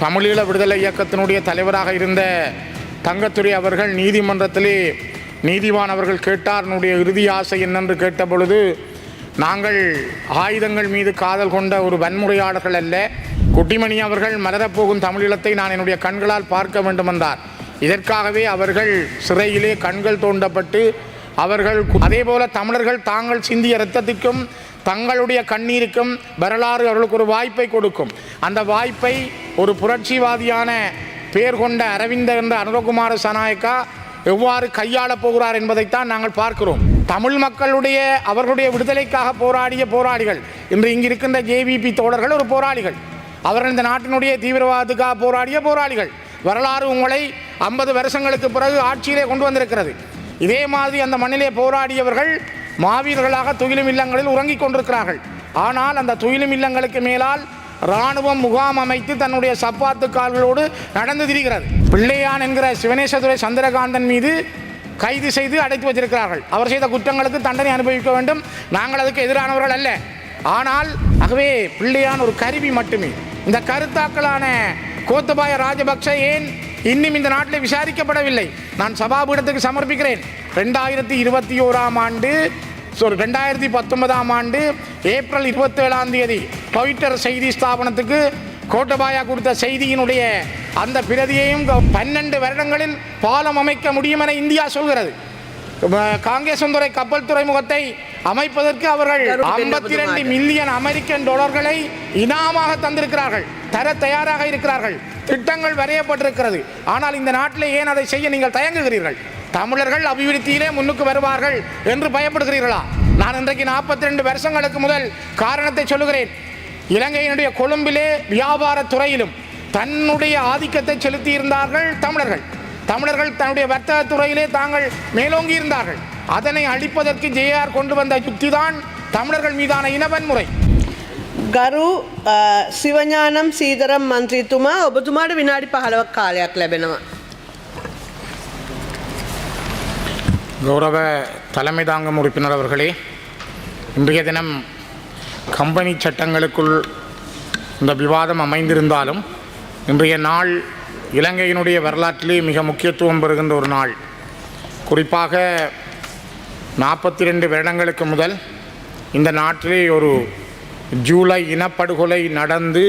தமிழீழ விடுதலை இயக்கத்தினுடைய தலைவராக இருந்த தங்கத்துரை அவர்கள் நீதிமன்றத்திலே நீதிவான் அவர்கள் கேட்டார், இறுதி ஆசை என்னென்று கேட்டபொழுது, நாங்கள் ஆயுதங்கள் மீது காதல் கொண்ட ஒரு வன்முறையாளர்கள் அல்ல, குட்டிமணி அவர்கள் மலரப்போகும் தமிழீழத்தை நான் என்னுடைய கண்களால் பார்க்க வேண்டும் என்றார். இதற்காகவே அவர்கள் சிறையிலே கண்கள் தோண்டப்பட்டு அவர்கள் அதேபோல தமிழர்கள் தாங்கள் சிந்திய இரத்தத்திற்கும் தங்களுடைய கண்ணீருக்கும் வரலாறு அவர்களுக்கு ஒரு வாய்ப்பை கொடுக்கும். அந்த வாய்ப்பை ஒரு புரட்சிவாதியான பெயர் கொண்ட அரவிந்த என்ற அனுரகுமார சனாயக்கா எவ்வாறு கையாளப் போகிறார் என்பதைத்தான் நாங்கள் பார்க்கிறோம். தமிழ் மக்களுடைய அவர்களுடைய விடுதலைக்காக போராடிய போராளிகள், இன்று இங்கு இருக்கின்ற ஜேவிபி தோழர்கள் ஒரு போராளிகள், அவர்கள் இந்த நாட்டினுடைய தீவிரவாதத்துக்காக போராடிய போராளிகள். வரலாறு உங்களை 50 வருஷங்களுக்கு பிறகு ஆட்சியிலே கொண்டு வந்திருக்கிறது. இதே மாதிரி அந்த மண்ணிலே போராடியவர்கள் மாவீரர்களாக துயிலும் இல்லங்களில் உறங்கிக் கொண்டிருக்கிறார்கள். ஆனால் அந்த துயிலும் இல்லங்களுக்கு மேலால் இராணுவம் முகாம் அமைத்து தன்னுடைய சப்பாத்து கால்களோடு நடந்து திரிகிறது. பிள்ளையான் என்கிற சிவனேசதுரை சந்திரகாந்தன் மீது கைது செய்து அடைத்து வச்சிருக்கிறார்கள். அவர் செய்த குற்றங்களுக்கு தண்டனை அனுபவிக்க வேண்டும். நாங்கள் அதுக்கு எதிரானவர்கள் அல்ல. ஆனால் ஆகவே பிள்ளையான் ஒரு கருவி மட்டுமே. இந்த கருத்தாக்களான கோத்தபாய ராஜபக்ச ஏன் இன்னும் இந்த நாட்டில் விசாரிக்கப்படவில்லை? நான் சபாபீடத்துக்கு சமர்ப்பிக்கிறேன். 2019 ஆண்டு ஏப்ரல் 27 ட்விட்டர் செய்தி ஸ்தாபனத்துக்கு கோட்டபாயா கொடுத்த செய்தியினுடைய அந்த பிரதியையும் 12 வருடங்களில் பாலம் அமைக்க முடியும் என இந்தியா சொல்கிறது. காங்கேசந்துறை கப்பல் துறைமுகத்தை அமைப்பதற்கு அவர்கள் 52 மில்லியன் அமெரிக்கன் டாலர்களை இனாமாக தந்திருக்கிறார்கள். தர தயாராக இருக்கிறார்கள். திட்டங்கள் வரையப்பட்டிருக்கிறது. ஆனால் இந்த நாட்டில் ஏன் அதை செய்ய நீங்கள் தயங்குகிறீர்கள்? தமிழர்கள் அபிவிருத்தியிலே முன்னுக்கு வருவார்கள் என்று பயப்படுகிறீர்களா? நான் இன்றைக்கு 42 வருஷங்களுக்கு முதல் காரணத்தை சொல்லுகிறேன். இலங்கையினுடைய கொழும்பிலே வியாபார துறையிலும் தன்னுடைய ஆதிக்கத்தை செலுத்தி இருந்தார்கள் தமிழர்கள். தமிழர்கள் தன்னுடைய வர்த்தக துறையிலே தாங்கள் மேலோங்கி இருந்தார்கள். அதனை அழிப்பதற்கு ஜேஆர் கொண்டு வந்த யுக்திதான் தமிழர்கள் மீதான இனவன்முறை. ගරු සිවඥානම් සීතරම් මන්ත්‍රීතුමා, ඔබතුමාට විනාඩි 15ක් කාලයක් ලැබෙනවා. கௌரவ தலைமை தாங்கும் உறுப்பினர் அவர்களே, இன்றைய தினம் கம்பெனி சட்டங்களுக்குள் இந்த விவாதம் அமைந்திருந்தாலும் இன்றைய நாள் இலங்கையினுடைய வரலாற்றிலே மிக முக்கியத்துவம் பெறுகின்ற ஒரு நாள். குறிப்பாக 42 வருடங்களுக்கு முதல் இந்த நாட்டிலே ஒரு ஜூலை இனப்படுகொலை நடந்து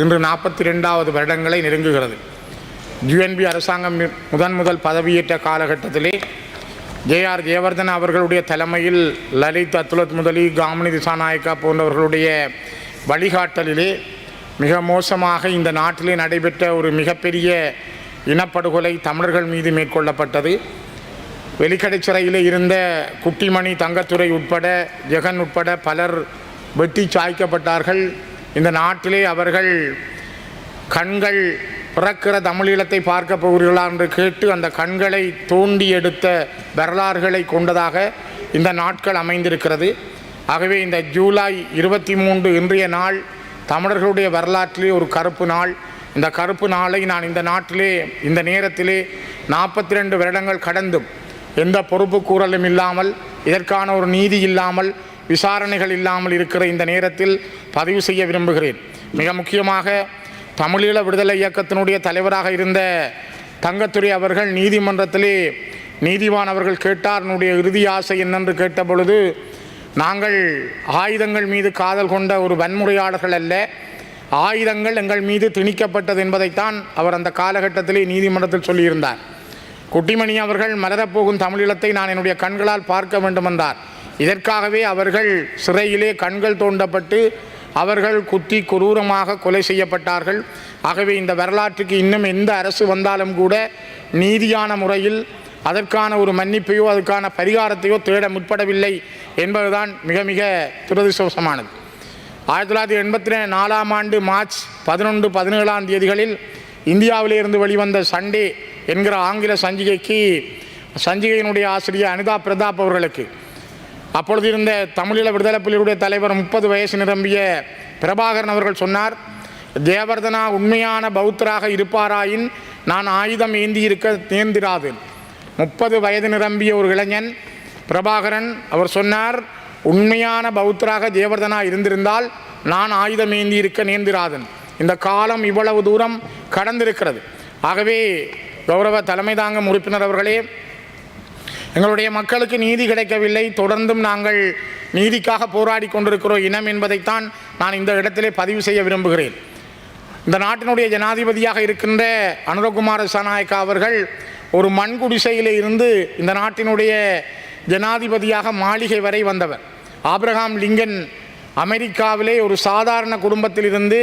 இன்று 42வது வருடங்களை நெருங்குகிறது. யுஎன்பி அரசாங்கம் முதல் பதவியேற்ற காலகட்டத்திலே ஜேஆர் ஜெயவர்தன அவர்களுடைய தலைமையில் லலித் அத்துலத் முதலி, காமினி திசாநாயக்கா போன்றவர்களுடைய வழிகாட்டலிலே மிக மோசமாக இந்த நாட்டிலே நடைபெற்ற ஒரு மிகப்பெரிய இனப்படுகொலை தமிழர்கள் மீது மேற்கொள்ளப்பட்டது. வெலிக்கடை சிறையில் இருந்த குட்டிமணி, தங்கத்துரை உட்பட, ஜெகன் உட்பட பலர் வெட்டி சாய்க்கப்பட்டார்கள். இந்த நாட்டிலே அவர்கள் கண்கள் பிறக்கிற தமிழீழத்தை பார்க்க போகிறீர்களா என்று கேட்டு அந்த கண்களை தோண்டி எடுத்த வரலாறுகளை கொண்டதாக இந்த நாட்கள் அமைந்திருக்கிறது. ஆகவே இந்த ஜூலை 23 இன்றைய நாள் தமிழர்களுடைய வரலாற்றிலே ஒரு கருப்பு நாள். இந்த கருப்பு நாளை நான் இந்த நாட்டிலே இந்த நேரத்திலே 42 வருடங்கள் கடந்தும் எந்த பொறுப்பு கூறலும் இல்லாமல், இதற்கான ஒரு நீதி இல்லாமல், விசாரணைகள் இல்லாமல் இருக்கிற இந்த நேரத்தில் பதிவு செய்ய விரும்புகிறேன். மிக முக்கியமாக தமிழீழ விடுதலை இயக்கத்தினுடைய தலைவராக இருந்த தங்கத்துரை அவர்கள் நீதிமன்றத்திலே நீதிவான் அவர்கள் கேட்டார், இறுதி ஆசை என்னென்று கேட்டபொழுது, நாங்கள் ஆயுதங்கள் மீது காதல் கொண்ட ஒரு வன்முறையாளர்கள் அல்ல, ஆயுதங்கள் எங்கள் மீது திணிக்கப்பட்டது என்பதைத்தான் அவர் அந்த காலகட்டத்திலே நீதிமன்றத்தில் சொல்லியிருந்தார். குட்டிமணி அவர்கள் மலரப்போகும் தமிழீழத்தை நான் என்னுடைய கண்களால் பார்க்க வேண்டும் என்றார். இதற்காகவே அவர்கள் சிறையிலே கண்கள் தோண்டப்பட்டு அவர்கள் குத்தி கொடூரமாக கொலை செய்யப்பட்டார்கள். ஆகவே இந்த வரலாற்றுக்கு இன்னும் எந்த அரசு வந்தாலும் கூட நீதியான முறையில் அதற்கான ஒரு மன்னிப்பையோ அதுக்கான பரிகாரத்தையோ தேட முற்படவில்லை என்பதுதான் மிக மிக துரதிர்ஷ்டவசமானது. 1984 ஆண்டு மார்ச் 11, 17 இந்தியாவிலிருந்து வெளிவந்த சண்டே என்கிற ஆங்கில சஞ்சிகையினுடைய ஆசிரியர் அனிதா பிரதாப் அவர்களுக்கு அப்பொழுது இருந்த தமிழீழ விடுதலை புலிகளுடைய தலைவர் 30 வயசு நிரம்பிய பிரபாகரன் அவர்கள் சொன்னார், ஜெயவர்தனா உண்மையான பௌத்தராக இருப்பாராயின் நான் ஆயுதம் ஏந்தி இருக்க நேர்ந்திராது. 30 வயது நிரம்பிய ஒரு இளைஞன் பிரபாகரன் அவர் சொன்னார், உண்மையான பௌத்தராக ஜெயவர்தனா இருந்திருந்தால் நான் ஆயுதம் ஏந்தி இருக்க நேர்ந்திராதன். இந்த காலம் இவ்வளவு தூரம் கடந்திருக்கிறது. ஆகவே கௌரவ தலைமை தாங்கும் உறுப்பினர் அவர்களே, எங்களுடைய மக்களுக்கு நீதி கிடைக்கவில்லை, தொடர்ந்தும் நாங்கள் நீதிக்காக போராடி கொண்டிருக்கிறோம் இனம் என்பதைத்தான் நான் இந்த இடத்திலே பதிவு செய்ய விரும்புகிறேன். இந்த நாட்டினுடைய ஜனாதிபதியாக இருக்கின்ற அனுரகுமார திசாநாயக்கா அவர்கள் ஒரு மண் குடிசையிலே இருந்து இந்த நாட்டினுடைய ஜனாதிபதியாக மாளிகை வரை வந்தவர். ஆப்ரஹாம் லிங்கன் அமெரிக்காவிலே ஒரு சாதாரண குடும்பத்தில் இருந்து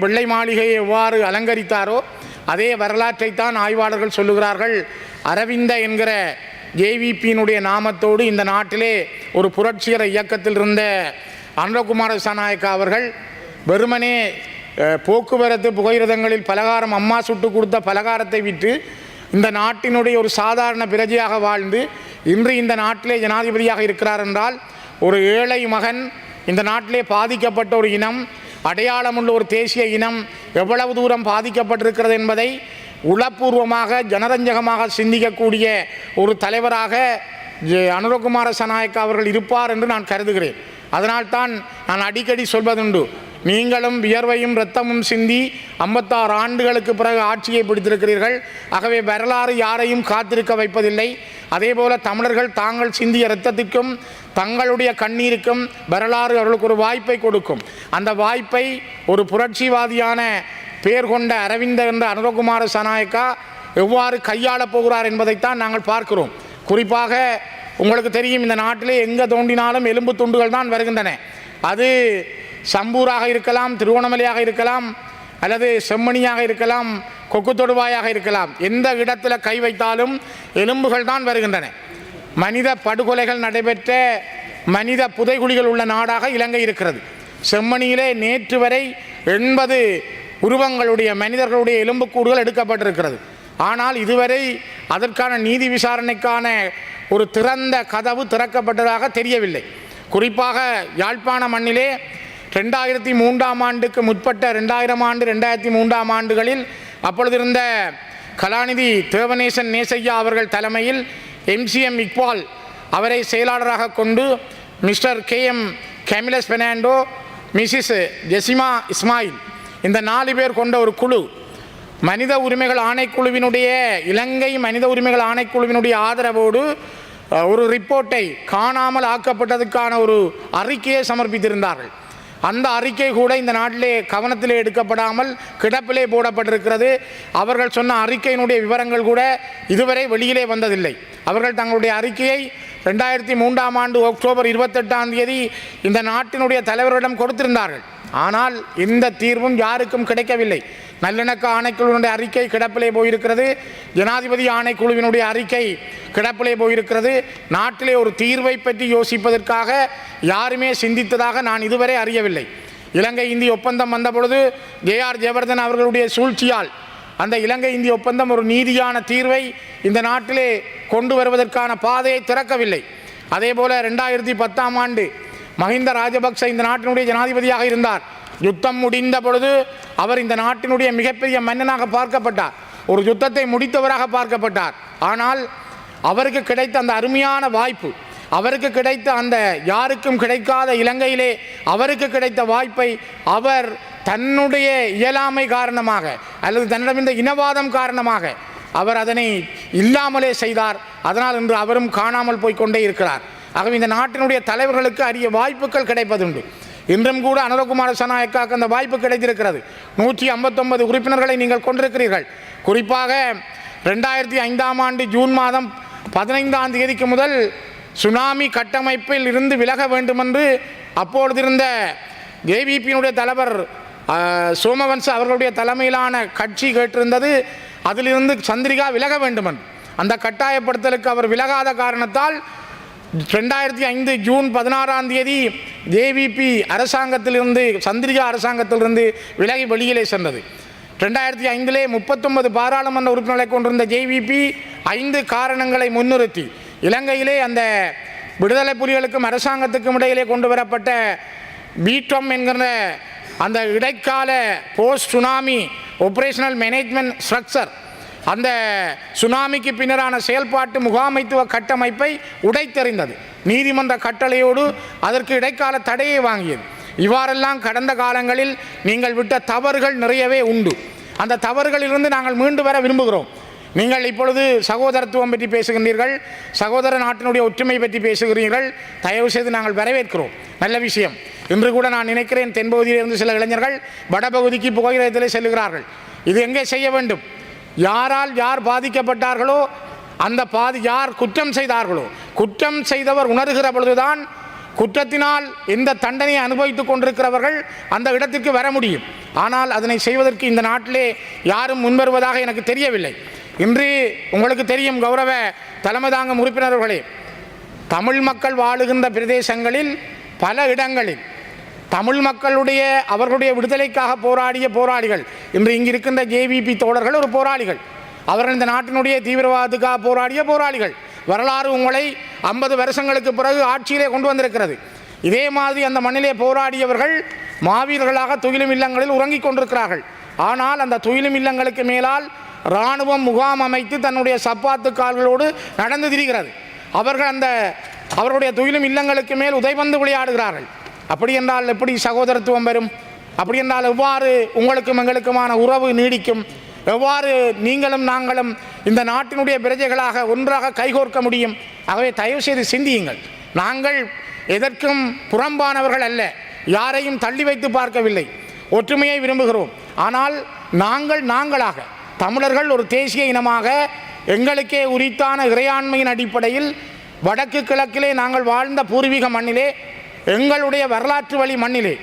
வெள்ளை மாளிகையை எவ்வாறு அலங்கரித்தாரோ அதே வரலாற்றைத்தான் ஆய்வாளர்கள் சொல்லுகிறார்கள். அரவிந்த என்கிற ஜேவிபியினுடைய நாமத்தோடு இந்த நாட்டிலே ஒரு புரட்சிகர இயக்கத்தில் இருந்த அனுரகுமார திசாநாயக்கா அவர்கள் வெறுமனே போக்குவரத்து புகையிரதங்களில் பலகாரம் அம்மா சுட்டு கொடுத்த பலகாரத்தை விட்டு இந்த நாட்டினுடைய ஒரு சாதாரண பிரஜையாக வாழ்ந்து இன்று இந்த நாட்டிலே ஜனாதிபதியாக இருக்கிறார் என்றால் ஒரு ஏழை மகன் இந்த நாட்டிலே பாதிக்கப்பட்ட ஒரு இனம், அடையாளமுள்ள ஒரு தேசிய இனம் எவ்வளவு தூரம் பாதிக்கப்பட்டிருக்கிறது என்பதை உளப்பூர்வமாக ஜனரஞ்சகமாக சிந்திக்கக்கூடிய ஒரு தலைவராக அனுரகுமார திசாநாயக்கா அவர்கள் இருப்பார் என்று நான் கருதுகிறேன். அதனால்தான் நான் அடிக்கடி சொல்வதுண்டு, நீங்களும் வியர்வையும் இரத்தமும் சிந்தி 56 ஆண்டுகளுக்கு பிறகு ஆட்சியை பிடித்திருக்கிறீர்கள். ஆகவே வரலாறு யாரையும் காத்திருக்க வைப்பதில்லை. அதேபோல தமிழர்கள் தாங்கள் சிந்திய இரத்தத்திற்கும் தங்களுடைய கண்ணீருக்கும் வரலாறு அவர்களுக்கு ஒரு வாய்ப்பை கொடுக்கும். அந்த வாய்ப்பை ஒரு புரட்சிவாதியான பேர் கொண்ட அரவிந்த என்ற அனுரகுமார திசாநாயக்கா எவ்வாறு கையாளப் போகிறார் என்பதைத்தான் நாங்கள் பார்க்கிறோம். குறிப்பாக உங்களுக்கு தெரியும், இந்த நாட்டிலே எங்கே தோண்டினாலும் எலும்பு துண்டுகள் தான் வருகின்றன. அது சம்பூராக இருக்கலாம், திருவோணமலையாக இருக்கலாம், அல்லது செம்மணியாக இருக்கலாம், கொக்கு தொடுவாயாக இருக்கலாம். எந்த இடத்துல கை வைத்தாலும் எலும்புகள் தான் வருகின்றன. மனித படுகொலைகள் நடைபெற்ற மனித புதைகுழிகள் உள்ள நாடாக இலங்கை இருக்கிறது. செம்மணியிலே நேற்று வரை 80 உருவங்களுடைய மனிதர்களுடைய எலும்புக்கூடுகள் எடுக்கப்பட்டிருக்கிறது. ஆனால் இதுவரை அதற்கான நீதி விசாரணைக்கான ஒரு திறந்த கதவு திறக்கப்பட்டதாக தெரியவில்லை. குறிப்பாக யாழ்ப்பாண மண்ணிலே 2003ஆம் ஆண்டுக்கு முற்பட்ட 2000 ஆண்டு 2003ஆம் ஆண்டுகளில் அப்பொழுது இருந்த கலாநிதி தேவநேசன் நேசையா அவர்கள் தலைமையில் MCM இக்பால் அவரை செயலாளராக கொண்டு mister KM Camillus Fernando, Mrs Jezima Ismail, இந்த 4 பேர் கொண்ட ஒரு குழு மனித உரிமைகள் ஆணைக்குழுவினுடைய இலங்கை மனித உரிமைகள் ஆணைக்குழுவினுடைய ஆதரவோடு ஒரு ரிப்போர்ட்டை காணாமல் ஆக்கப்பட்டதுக்கான ஒரு அறிக்கையை சமர்ப்பித்திருந்தார்கள். அந்த அறிக்கை கூட இந்த நாட்டிலே கவனத்திலே எடுக்கப்படாமல் கிடப்பிலே போடப்பட்டிருக்கிறது. அவர்கள் சொன்ன அறிக்கையினுடைய விவரங்கள் கூட இதுவரை வெளியிலே வந்ததில்லை. அவர்கள் தங்களுடைய அறிக்கையை 2003ஆம் ஆண்டு அக்டோபர் 28ஆம் தேதி இந்த நாட்டினுடைய தலைவர்களிடம் கொடுத்திருந்தார்கள். ஆனால் இந்த தீர்வும் யாருக்கும் கிடைக்கவில்லை. நல்லிணக்க ஆணைக்குழுவினுடைய அறிக்கை கிடப்பிலே போயிருக்கிறது. ஜனாதிபதி ஆணைக்குழுவினுடைய அறிக்கை கிடப்பிலே போயிருக்கிறது. நாட்டிலே ஒரு தீர்வை பற்றி யோசிப்பதற்காக யாருமே சிந்தித்ததாக நான் இதுவரை அறியவில்லை. இலங்கை இந்திய ஒப்பந்தம் வந்தபொழுது JR ஜெயவர்தன் அவர்களுடைய சூழ்ச்சியால் அந்த இலங்கை இந்திய ஒப்பந்தம் ஒரு நீதியான தீர்வை இந்த நாட்டிலே கொண்டு வருவதற்கான பாதையை திறக்கவில்லை. அதேபோல 2010ஆம் ஆண்டு மஹிந்த ராஜபக்ச இந்த நாட்டினுடைய ஜனாதிபதியாக இருந்தார். யுத்தம் முடிந்த பொழுது அவர் இந்த நாட்டினுடைய மிகப்பெரிய மன்னனாக பார்க்கப்பட்டார், ஒரு யுத்தத்தை முடித்தவராக பார்க்கப்பட்டார். ஆனால் அவருக்கு கிடைத்த அந்த அருமையான வாய்ப்பு, அவருக்கு கிடைத்த அந்த யாருக்கும் கிடைக்காத இலங்கையிலே அவருக்கு கிடைத்த வாய்ப்பை அவர் தன்னுடைய இயலாமை காரணமாக அல்லது தன்னிடம் இந்த இனவாதம் காரணமாக அவர் அதனை இல்லாமலே செய்தார். அதனால் இன்று அவரும் காணாமல் போய்கொண்டே இருக்கிறார். ஆகவே இந்த நாட்டினுடைய தலைவர்களுக்கு அரிய வாய்ப்புகள் கிடைப்பதுண்டு. இன்றும் கூட அனுரகுமார திசாநாயக்காவுக்கு அந்த வாய்ப்பு கிடைத்திருக்கிறது. 159 உறுப்பினர்களை நீங்கள் கொண்டிருக்கிறீர்கள். குறிப்பாக 2005ஆம் ஆண்டு ஜூன் மாதம் 15ஆம் தேதிக்கு முதல் சுனாமி கட்டமைப்பில் இருந்து விலக வேண்டும் என்று அப்பொழுதிருந்த JVPயினுடைய தலைவர் சோமவன்ச அவர்களுடைய தலைமையிலான கட்சி கேட்டிருந்தது. அதிலிருந்து சந்திரிகா விலக வேண்டும் என்று. அந்த கட்டாயப்படுத்தலுக்கு அவர் விலகாத காரணத்தால் 2005 ஜூன் 16ஆம் தேதி JVP அரசாங்கத்திலிருந்து சந்திரிகா அரசாங்கத்திலிருந்து விலகி வெளியிலே சென்றது. 2005 39 பாராளுமன்ற உறுப்பினர்களை கொண்டிருந்த JVP 5 காரணங்களை முன்னிறுத்தி இலங்கையிலே அந்த விடுதலை புலிகளுக்கும் அரசாங்கத்துக்கும் இடையிலே கொண்டு வரப்பட்ட பீட்டம் என்கிற அந்த இடைக்கால post tsunami operational management structure, அந்த சுனாமிக்கு பின்னரான செயல்பாட்டு முகாமைத்துவ கட்டமைப்பை உடைத்தெறிந்தது. நீதிமன்ற கட்டளையோடு அதற்கு இடைக்கால தடையை வாங்கியது. இவ்வாறெல்லாம் கடந்த காலங்களில் நீங்கள் விட்ட தவறுகள் நிறையவே உண்டு. அந்த தவறுகளிலிருந்து நாங்கள் மீண்டு வர விரும்புகிறோம். நீங்கள் இப்பொழுது சகோதரத்துவம் பற்றி பேசுகின்றீர்கள், சகோதர நாட்டினுடைய ஒற்றுமை பற்றி பேசுகிறீர்கள். தயவு செய்து நாங்கள் வரவேற்கிறோம், நல்ல விஷயம். இன்று கூட நான் நினைக்கிறேன் தென்பகுதியிலிருந்து சில இளைஞர்கள் வடபகுதிக்கு புகையிரத்தில் செல்கிறார்கள். இது எங்கே செய்ய வேண்டும்? யாரால் யார் பாதிக்கப்பட்டார்களோ அந்த யார் குற்றம் செய்தார்களோ, குற்றம் செய்தவர் உணர்கிற பொழுதுதான் குற்றத்தினால் எந்த தண்டனையை அனுபவித்துக் கொண்டிருக்கிறவர்கள் அந்த இடத்திற்கு வர முடியும். ஆனால் அதனை செய்வதற்கு இந்த நாட்டிலே யாரும் முன்வருவதாக எனக்கு தெரியவில்லை. இன்று உங்களுக்கு தெரியும் கௌரவ தலைமை தாங்கும் உறுப்பினர்களே, தமிழ் மக்கள் வாழுகின்ற பிரதேசங்களில் பல இடங்களில் தமிழ் மக்களுடைய அவர்களுடைய விடுதலைக்காக போராடிய போராளிகள், இன்று இங்கு இருக்கின்ற ஜேவிபி தோழர்கள் ஒரு போராளிகள், அவர்கள் இந்த நாட்டினுடைய தீவிரவாதத்துக்காக போராடிய போராளிகள். வரலாறு உங்களை 50 வருஷங்களுக்கு பிறகு ஆட்சியிலே கொண்டு வந்திருக்கிறது. இதே மாதிரி அந்த மண்ணிலே போராடியவர்கள் மாவீரர்களாக துயிலும் இல்லங்களில் உறங்கிக் கொண்டிருக்கிறார்கள். ஆனால் அந்த துயிலும் இல்லங்களுக்கு மேலால் இராணுவம் முகாம் அமைத்து தன்னுடைய சப்பாத்து கால்களோடு நடந்து திரிகிறது. அவர்கள் அவர்களுடைய துயிலும் இல்லங்களுக்கு மேல் உதைபந்து விளையாடுகிறார்கள். அப்படி என்றால் எப்படி சகோதரத்துவம் வரும்? அப்படி என்றால் எவ்வாறு உங்களுக்கும் எங்களுக்குமான உறவு நீடிக்கும்? எவ்வாறு நீங்களும் நாங்களும் இந்த நாட்டினுடைய பிரஜைகளாக ஒன்றாக கைகோர்க்க முடியும்? ஆகவே தயவு செய்து சிந்தியுங்கள். நாங்கள் எதற்கும் புறம்பானவர்கள் அல்ல, யாரையும் தள்ளி வைத்து பார்க்கவில்லை, ஒற்றுமையை விரும்புகிறோம். ஆனால் நாங்களாக தமிழர்கள் ஒரு தேசிய இனமாக எங்களுக்கே உரித்தான இறையாண்மையின் அடிப்படையில் வடக்கு கிழக்கிலே நாங்கள் வாழ்ந்த பூர்வீக மண்ணிலே, எங்களுடைய வரலாற்று வழி மண்ணிலே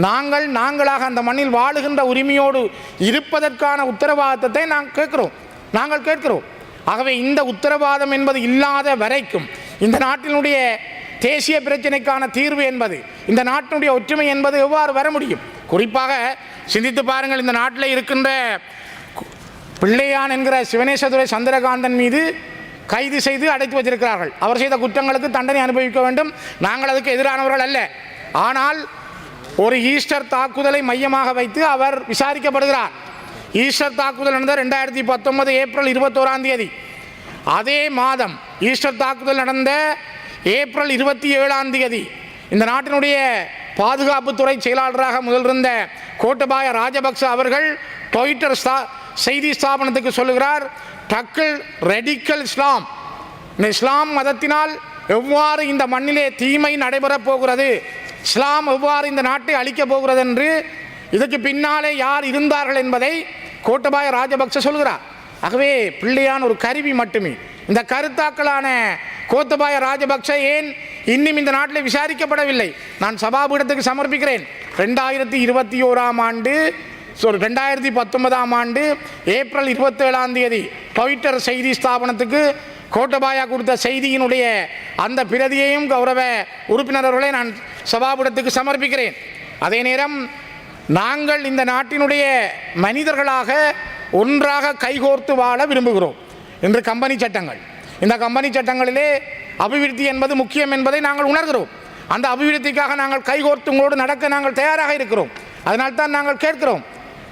நாங்களாக அந்த மண்ணில் வாழுகின்ற உரிமையோடு இருப்பதற்கான உத்தரவாதத்தை நாங்கள் கேட்கிறோம். ஆகவே இந்த உத்தரவாதம் என்பது இல்லாத வரைக்கும் இந்த நாட்டினுடைய தேசிய பிரச்சனைக்கான தீர்வு என்பது, இந்த நாட்டினுடைய ஒற்றுமை என்பது எவ்வாறு வர முடியும்? குறிப்பாக சிந்தித்து பாருங்கள். இந்த நாட்டில் இருக்கின்ற பிள்ளையான் என்கிற சிவனேசதுரை சந்திரகாந்தன் மீது கைது செய்து அடைத்து வச்சிருக்கிறார்கள். அவர் செய்த குற்றங்களுக்கு தண்டனை அனுபவிக்க வேண்டும். நாங்கள் அதுக்கு எதிரானவர்கள் அல்ல. ஆனால் ஒரு ஈஸ்டர் தாக்குதலை மையமாக வைத்து அவர் விசாரிக்கப்படுகிறார். ஈஸ்டர் தாக்குதல் நடந்த 2019 ஏப்ரல் 21 அதே மாதம் ஈஸ்டர் தாக்குதல் நடந்த ஏப்ரல் 27 இந்த நாட்டினுடைய பாதுகாப்புத்துறை செயலாளராக முதலிருந்த கோட்டபாய ராஜபக்ச அவர்கள் ட்விட்டர் செய்தி ஸ்தாபனத்துக்கு சொல்லுகிறார், டக்கல் ரெடிக்கல் இஸ்லாம், இந்த இஸ்லாம் மதத்தினால் எவ்வாறு இந்த மண்ணிலே தீமை நடைபெறப் போகிறது, இஸ்லாம் எவ்வாறு இந்த நாட்டை அழிக்கப் போகிறது என்று இதற்கு பின்னாலே யார் இருந்தார்கள் என்பதை கோட்டபாய ராஜபக்ச சொல்கிறார். ஆகவே பிள்ளையான் ஒரு கருவி மட்டுமே. இந்த கருத்தாக்களான கோத்தபாய ராஜபக்ச ஏன் இன்னும் இந்த நாட்டில் விசாரிக்கப்படவில்லை? நான் சபாபீடத்துக்கு சமர்ப்பிக்கிறேன். 2019 ஏப்ரல் 27 ட்விட்டர் செய்தி ஸ்தாபனத்துக்கு கோட்டபாயா கொடுத்த செய்தியினுடைய அந்த பிரதியையும் கௌரவ உறுப்பினர்களை நான் சபாபீடத்துக்கு சமர்ப்பிக்கிறேன். அதே நேரம் நாங்கள் இந்த நாட்டினுடைய மனிதர்களாக ஒன்றாக கைகோர்த்து வாழ விரும்புகிறோம். இன்று கம்பெனி சட்டங்கள், இந்த கம்பெனி சட்டங்களிலே அபிவிருத்தி என்பது முக்கியம் என்பதை நாங்கள் உணர்கிறோம். அந்த அபிவிருத்திக்காக நாங்கள் கைகோர்த்து உங்களோடு நடக்க நாங்கள் தயாராக இருக்கிறோம். அதனால்தான் நாங்கள் கேட்கிறோம்,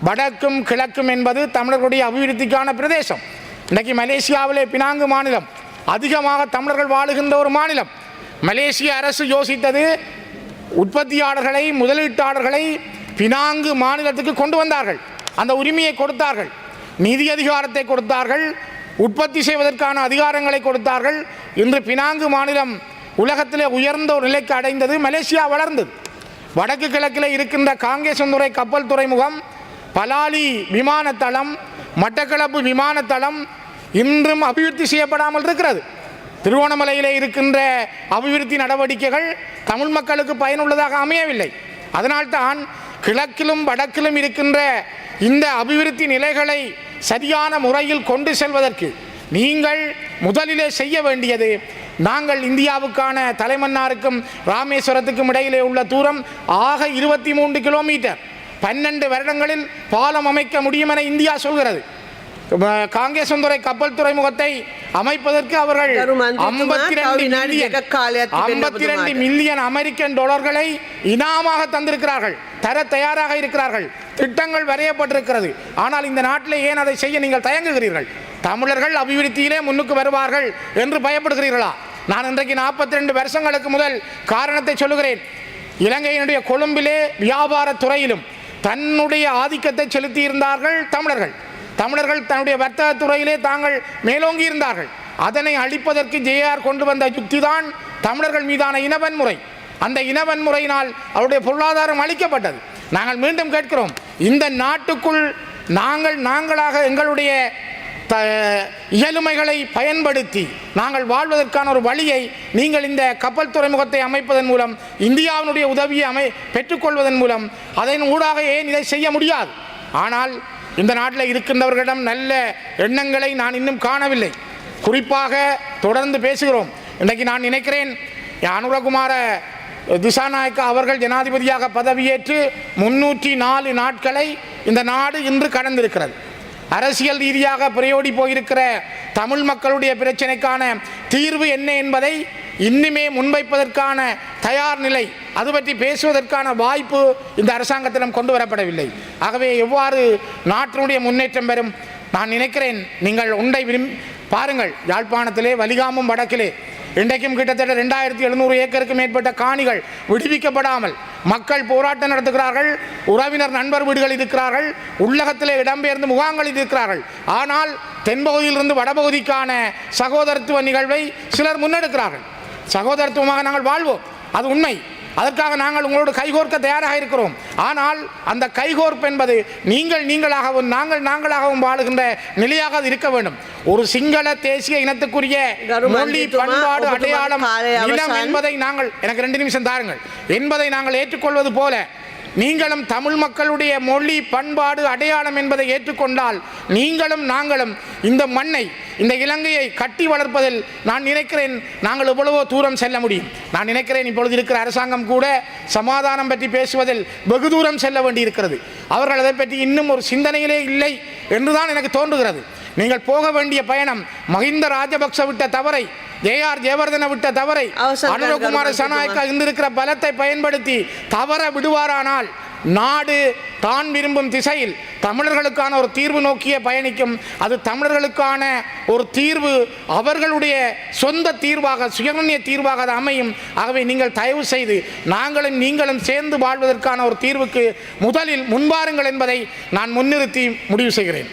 வடக்கும் கிழக்கும் என்பது தமிழர்களுடைய அபிவிருத்திக்கான பிரதேசம். இன்றைக்கு மலேசியாவிலே பினாங்கு மாநிலம் அதிகமாக தமிழர்கள் வாழுகின்ற ஒரு மாநிலம். மலேசிய அரசு யோசித்தது, உற்பத்தியாளர்களை முதலீட்டாளர்களை பினாங்கு மாநிலத்துக்கு கொண்டு வந்தார்கள், அந்த உரிமையை கொடுத்தார்கள், நிதி அதிகாரத்தை கொடுத்தார்கள், உற்பத்தி செய்வதற்கான அதிகாரங்களை கொடுத்தார்கள். இன்று பினாங்கு மாநிலம் உலகத்திலே உயர்ந்த ஒரு நிலைக்கு அடைந்தது, மலேசியா வளர்ந்தது. வடக்கு கிழக்கில் இருக்கின்ற காங்கேசந்துறை கப்பல் துறைமுகம், பலாலி விமானத்தளம், மட்டக்களப்பு விமானத்தளம் இன்றும் அபிவிருத்தி செய்யப்படாமல் இருக்கிறது. திருவோணமலையிலே இருக்கின்ற அபிவிருத்தி நடவடிக்கைகள் தமிழ் மக்களுக்கு பயனுள்ளதாக அமையவில்லை. அதனால்தான் கிழக்கிலும் வடக்கிலும் இருக்கின்ற இந்த அபிவிருத்தி நிலைகளை சரியான முறையில் கொண்டு செல்வதற்கு நீங்கள் முதலிலே செய்ய வேண்டியது, நாங்கள் இந்தியாவுக்கான தலைமன்னாருக்கும் ராமேஸ்வரத்துக்கும் இடையிலே உள்ள தூரம் ஆக 23 கிலோமீட்டர், 12 வருடங்களில் பாலம் அமைக்க முடியும் என இந்தியா சொல்கிறது. காங்கேசந்துறை கப்பல் துறைமுகத்தை அமைப்பதற்கு அவர்கள் 52 மில்லியன் அமெரிக்கன் டாலர்களை இனாமாக தந்திருக்கிறார்கள், தர தயாராக இருக்கிறார்கள், திட்டங்கள் வரையப்பட்டிருக்கிறது. ஆனால் இந்த நாட்டில் ஏன் அதை செய்ய நீங்கள் தயங்குகிறீர்கள்? தமிழர்கள் அபிவிருத்தியிலே முன்னுக்கு வருவார்கள் என்று பயப்படுகிறீர்களா? நான் இன்றைக்கு 42 வருஷங்களுக்கு முதல் காரணத்தை சொல்லுகிறேன். இலங்கையினுடைய கொழும்பிலே வியாபாரத் துறையிலும் தன்னுடைய ஆதிக்கத்தை செலுத்தியிருந்தார்கள் தமிழர்கள். தமிழர்கள் தன்னுடைய வர்த்தக துறையிலே தாங்கள் மேலோங்கி இருந்தார்கள். அதனை அழிப்பதற்கு ஜேஆர் கொண்டு வந்த யுக்திதான் தமிழர்கள் மீதான இனவன்முறை. அந்த இனவன்முறையினால் அவருடைய பொருளாதாரம் அளிக்கப்பட்டது. நாங்கள் மீண்டும் கேட்கிறோம், இந்த நாட்டுக்குள் நாங்களாக எங்களுடைய இயலுமைகளை பயன்படுத்தி நாங்கள் வாழ்வதற்கான ஒரு வழியை நீங்கள் இந்த கப்பல் துறைமுகத்தை அமைப்பதன் மூலம், இந்தியாவினுடைய உதவியை பெற்றுக்கொள்வதன் மூலம் அதன் ஊடாக ஏன் இதை செய்ய முடியாது? ஆனால் இந்த நாட்டில் இருக்கின்றவர்களிடம் நல்ல எண்ணங்களை நான் இன்னும் காணவில்லை. குறிப்பாக தொடர்ந்து பேசுகிறோம். இன்றைக்கு நான் நினைக்கிறேன், அனுரகுமார திசாநாயக்கா அவர்கள் ஜனாதிபதியாக பதவியேற்று 304 நாட்களை இந்த நாடு இன்று கடந்திருக்கிறது. அரசியல் ரீதியாக பிரயோடி போயிருக்கிற தமிழ் மக்களுடைய பிரச்சனைக்கான தீர்வு என்ன என்பதை இன்னுமே முன்வைப்பதற்கான தயார் நிலை, அது பற்றி பேசுவதற்கான வாய்ப்பு இந்த அரசாங்கத்திடம் கொண்டு வரப்படவில்லை. ஆகவே எவ்வாறு நாட்டினுடைய முன்னேற்றம் பெறும்? நான் நினைக்கிறேன், நீங்கள் ஒன்றை பாருங்கள். யாழ்ப்பாணத்திலே வலிகாமம் வடக்கிலே இன்றைக்கும் கிட்டத்தட்ட 2700 ஏக்கருக்கு மேற்பட்ட காணிகள் விடுவிக்கப்படாமல் மக்கள் போராட்டம் நடத்துகிறார்கள். உறவினர் நண்பர் வீடுகளில் இருக்கிறார்கள், உள்ளகத்திலே இடம்பெயர்ந்து முகாம்களில் இருக்கிறார்கள். ஆனால் தென்பகுதியிலிருந்து வடபகுதிக்கான சகோதரத்துவ நிகழ்வை சிலர் முன்னெடுக்கிறார்கள். சகோதரத்துவமாக நாங்கள் வாழ்வோம், அது உண்மை. அதற்காக நாங்கள் உங்களோடு கைகோர்க்க தயாராக இருக்கிறோம். ஆனால் அந்த கைகோர்ப்பு என்பது நீங்களாகவும் நாங்களாகவும் வாழுகின்ற நிலையாக அது இருக்க வேண்டும். ஒரு சிங்கள தேசிய இனத்துக்குரிய மொழி, பண்பாடு, அடையாளம், இனம் என்பதை நாங்கள், எனக்கு 2 நிமிஷம் தாருங்கள், என்பதை நாங்கள் ஏற்றுக்கொள்வது போல நீங்களும் தமிழ் மக்களுடைய மொழி, பண்பாடு, அடையாளம் என்பதை ஏற்றுக்கொண்டால் நீங்களும் நாங்களும் இந்த மண்ணை, இந்த இலங்கையை கட்டி வளர்ப்பதில் நான் நினைக்கிறேன் நாங்கள் எவ்வளவோ தூரம் செல்ல முடியும். நான் நினைக்கிறேன் இப்பொழுது இருக்கிற அரசாங்கம் கூட சமாதானம் பற்றி பேசுவதில் வெகு தூரம் செல்ல வேண்டி இருக்கிறது. அவர்கள் அதை பற்றி இன்னும் ஒரு சிந்தனையிலே இல்லை என்றுதான் எனக்கு தோன்றுகிறது. நீங்கள் போக வேண்டிய பயணம் மஹிந்த ராஜபக்ச விட்ட தவறை, ஜேஆர் ஜெயவர்தன விட்ட தவறை அனுரகுமார திசாநாயக்கா இருந்திருக்கிற பலத்தை பயன்படுத்தி தவற விடுவாரானால் நாடு தான் விரும்பும் திசையில் தமிழர்களுக்கான ஒரு தீர்வு நோக்கிய பயணிக்கும். அது தமிழர்களுக்கான ஒரு தீர்வு, அவர்களுடைய சொந்த தீர்வாக, சுயநிர்ணய தீர்வாக அது அமையும். ஆகவே நீங்கள் தயவு செய்து நாங்களும் நீங்களும் சேர்ந்து வாழ்வதற்கான ஒரு தீர்வுக்கு முதலில் முன்வாருங்கள் என்பதை நான் முன்னிறுத்தி முடிவு செய்கிறேன்.